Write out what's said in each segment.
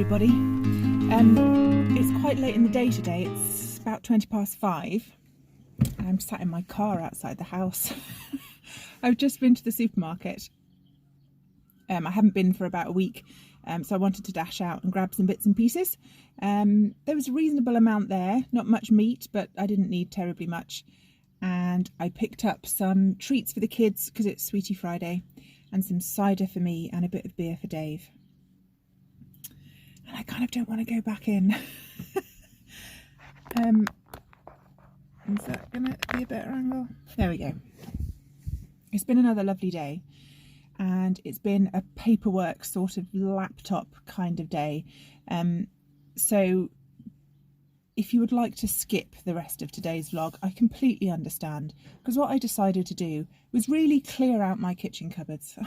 everybody. It's quite late in the day today. It's about 5:20. I'm sat in my car outside the house. I've just been to the supermarket. I haven't been for about a week, so I wanted to dash out and grab some bits and pieces. There was a reasonable amount there, not much meat, but I didn't need terribly much. And I picked up some treats for the kids because it's Sweetie Friday, and some cider for me and a bit of beer for Dave. And I kind of don't want to go back in. Is that going to be a better angle? There we go. It's been another lovely day, and it's been a paperwork sort of laptop kind of day. So if you would like to skip the rest of today's vlog, I completely understand, because what I decided to do was really clear out my kitchen cupboards.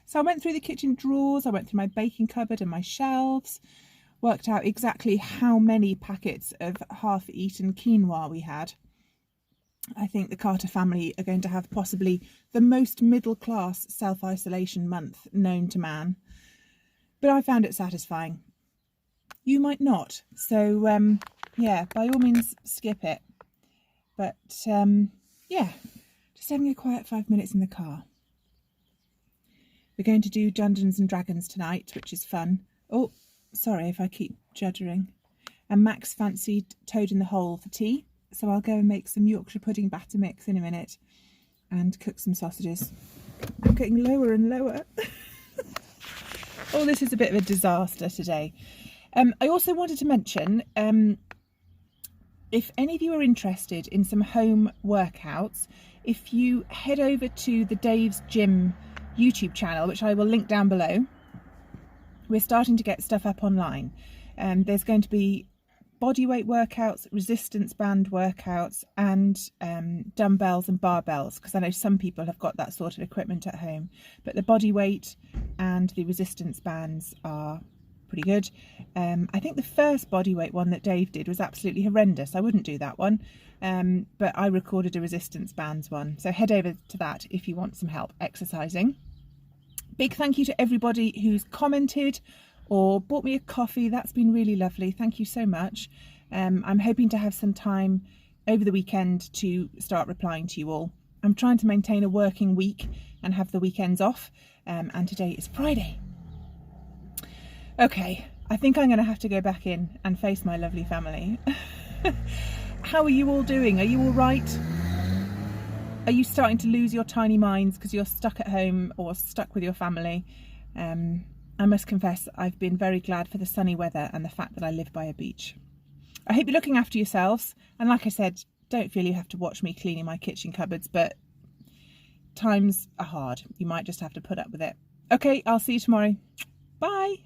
So I went through the kitchen drawers, I went through my baking cupboard and my shelves, worked out exactly how many packets of half-eaten quinoa we had. I think the Carter family are going to have possibly the most middle-class self-isolation month known to man. But I found it satisfying. You might not. So, yeah, by all means, skip it. But, yeah, just having a quiet 5 minutes in the car. We're going to do Dungeons and Dragons tonight, which is fun. Oh, sorry if I keep juddering. And Max fancied Toad in the Hole for tea, so I'll go and make some Yorkshire pudding batter mix in a minute and cook some sausages. I'm getting lower and lower. Oh, this is a bit of a disaster today. I also wanted to mention, if any of you are interested in some home workouts, if you head over to the Dave's Gym YouTube channel, which I will link down below, we're starting to get stuff up online. There's going to be bodyweight workouts, resistance band workouts, and dumbbells and barbells, because I know some people have got that sort of equipment at home. But the bodyweight and the resistance bands are pretty good. I think the first bodyweight one that Dave did was absolutely horrendous. I wouldn't do that one. But I recorded a resistance bands one. So head over to that if you want some help exercising. Big thank you to everybody who's commented or bought me a coffee. That's been really lovely. Thank you so much. I'm hoping to have some time over the weekend to start replying to you all. I'm trying to maintain a working week and have the weekends off. And today is Friday. Okay, I think I'm going to have to go back in and face my lovely family. How are you all doing? Are you all right? Are you starting to lose your tiny minds because you're stuck at home or stuck with your family? I must confess, I've been very glad for the sunny weather and the fact that I live by a beach. I hope you're looking after yourselves. And like I said, don't feel you have to watch me cleaning my kitchen cupboards, but times are hard. You might just have to put up with it. Okay, I'll see you tomorrow. Bye.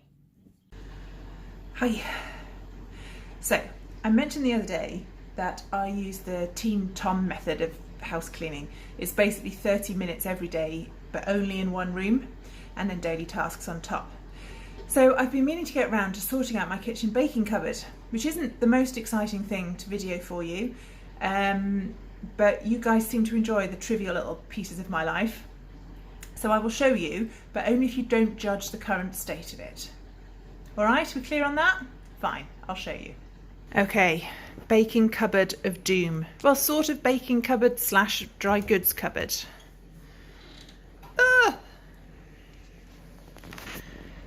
Hi. So, I mentioned the other day that I use the Team Tom method of house cleaning. It's basically 30 minutes every day, but only in one room, and then daily tasks on top. So I've been meaning to get around to sorting out my kitchen baking cupboard, which isn't the most exciting thing to video for you, but you guys seem to enjoy the trivial little pieces of my life. So I will show you, but only if you don't judge the current state of it. All right, we clear on that? Fine, I'll show you. Okay, baking cupboard of doom. Well, sort of baking cupboard slash dry goods cupboard.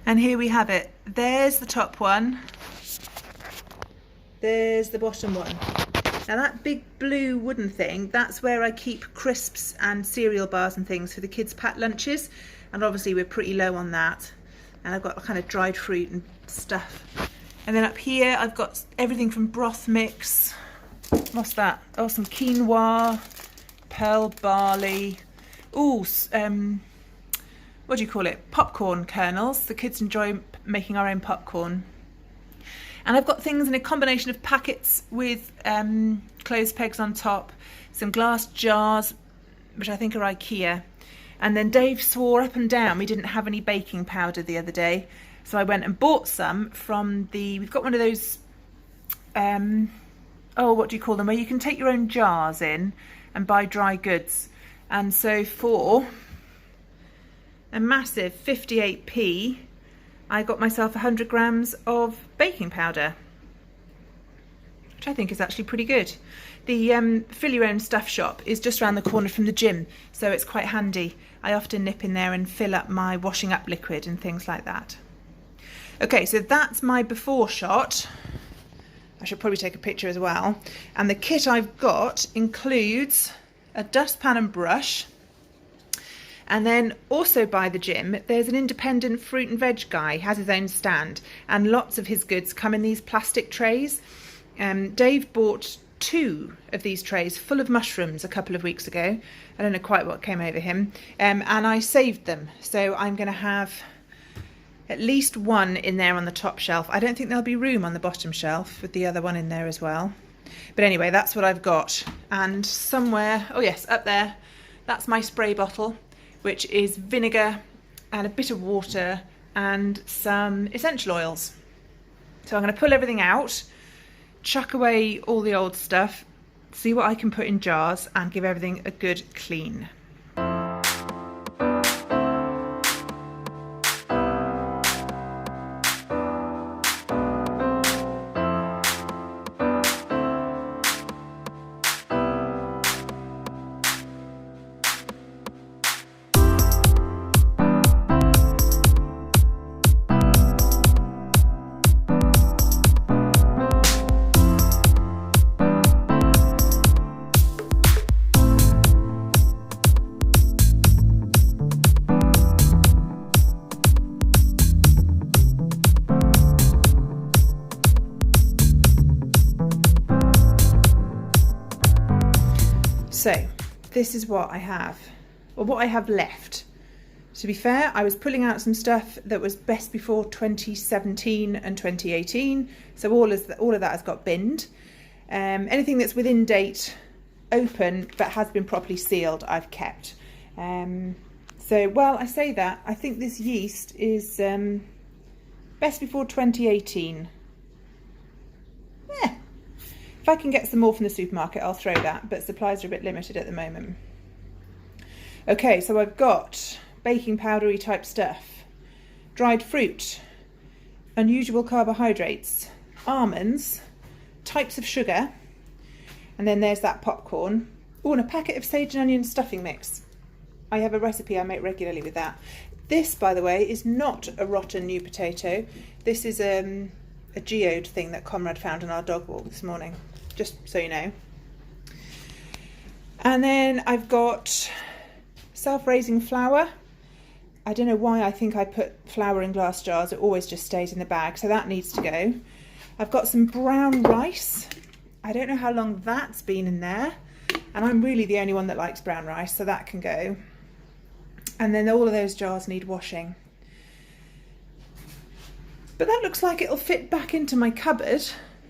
And here we have it. There's the top one. There's the bottom one. Now that big blue wooden thing, that's where I keep crisps and cereal bars and things for the kids' packed lunches. And obviously we're pretty low on that. And I've got kind of dried fruit and stuff. And then up here, I've got everything from broth mix. What's that? Oh, some quinoa, pearl barley. Oh, what do you call it? Popcorn kernels. The kids enjoy making our own popcorn. And I've got things in a combination of packets with clothes pegs on top, some glass jars, which I think are IKEA. And then Dave swore up and down we didn't have any baking powder the other day. So I went and bought some from we've got one of those, what do you call them? Where you can take your own jars in and buy dry goods. And so for a massive 58p, I got myself 100 grams of baking powder, which I think is actually pretty good. The Fill Your Own Stuff shop is just around the corner from the gym, so it's quite handy. I often nip in there and fill up my washing up liquid and things like that. Okay, so that's my before shot. I should probably take a picture as well. And the kit I've got includes a dustpan and brush. And then also by the gym, there's an independent fruit and veg guy. He has his own stand, and lots of his goods come in these plastic trays. Dave bought 2 of these trays full of mushrooms a couple of weeks ago. I don't know quite what came over him. And I saved them. So I'm going to have at least one in there on the top shelf. I don't think there'll be room on the bottom shelf with the other one in there as well. But anyway, that's what I've got. And somewhere, oh yes, up there, that's my spray bottle, which is vinegar and a bit of water and some essential oils. So I'm going to pull everything out, chuck away all the old stuff, see what I can put in jars and give everything a good clean. So this is what I have, or what I have left. To be fair, I was pulling out some stuff that was best before 2017 and 2018, so all of that has got binned. Anything that's within date, open, but has been properly sealed, I've kept. So, well, I say that, I think this yeast is best before 2018. If I can get some more from the supermarket, I'll throw that, but supplies are a bit limited at the moment. Okay, so I've got baking powdery type stuff, dried fruit, unusual carbohydrates, almonds, types of sugar, and then there's that popcorn. Oh, and a packet of sage and onion stuffing mix. I have a recipe I make regularly with that. This, by the way, is not a rotten new potato. This is a geode thing that Conrad found on our dog walk this morning, just so you know. And then I've got self-raising flour. I don't know why I think I put flour in glass jars. It always just stays in the bag, so that needs to go. I've got some brown rice. I don't know how long that's been in there, and I'm really the only one that likes brown rice, so that can go. And then all of those jars need washing. But that looks like it'll fit back into my cupboard,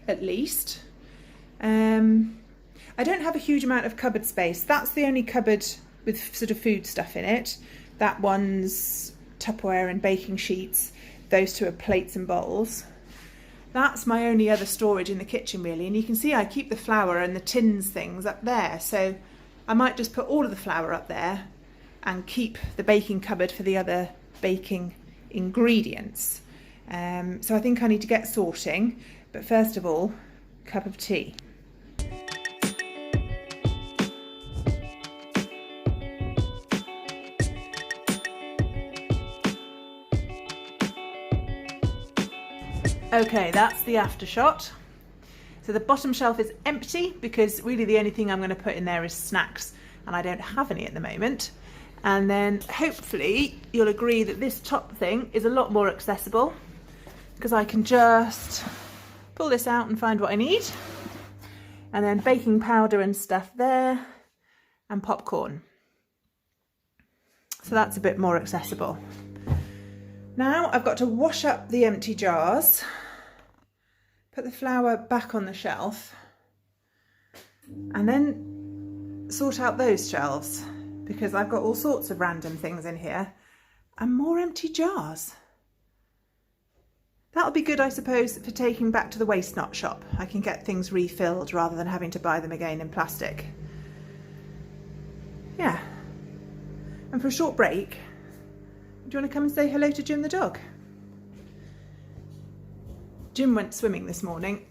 at least. I don't have a huge amount of cupboard space. That's the only cupboard with sort of food stuff in it. That one's Tupperware and baking sheets. Those two are plates and bowls. That's my only other storage in the kitchen, really. And you can see I keep the flour and the tins things up there. So I might just put all of the flour up there and keep the baking cupboard for the other baking ingredients. So I think I need to get sorting, but first of all, cup of tea. Okay, that's the after shot. So the bottom shelf is empty because really the only thing I'm going to put in there is snacks, and I don't have any at the moment. And then hopefully you'll agree that this top thing is a lot more accessible, because I can just pull this out and find what I need. And then baking powder and stuff there, and popcorn. So that's a bit more accessible. Now I've got to wash up the empty jars, put the flour back on the shelf, and then sort out those shelves, because I've got all sorts of random things in here and more empty jars. That'll be good, I suppose, for taking back to the waste not shop. I can get things refilled rather than having to buy them again in plastic. Yeah. And for a short break, do you want to come and say hello to Jim the dog? Jim went swimming this morning,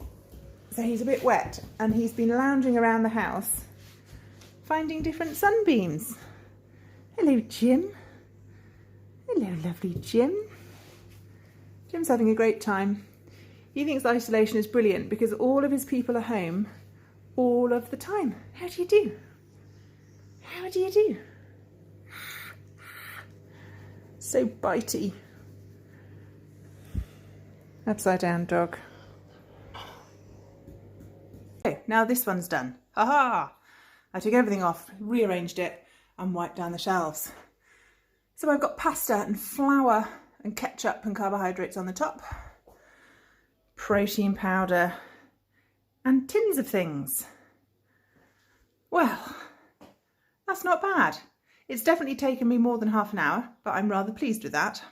so he's a bit wet, and he's been lounging around the house finding different sunbeams. Hello, Jim. Hello, lovely Jim. Jim's having a great time. He thinks isolation is brilliant because all of his people are home all of the time. How do you do? How do you do? So bitey. Upside down dog. Okay, now this one's done. Ha-ha! I took everything off, rearranged it and wiped down the shelves. So I've got pasta and flour and ketchup and carbohydrates on the top, protein powder and tins of things. Well, that's not bad. It's definitely taken me more than half an hour, but I'm rather pleased with that.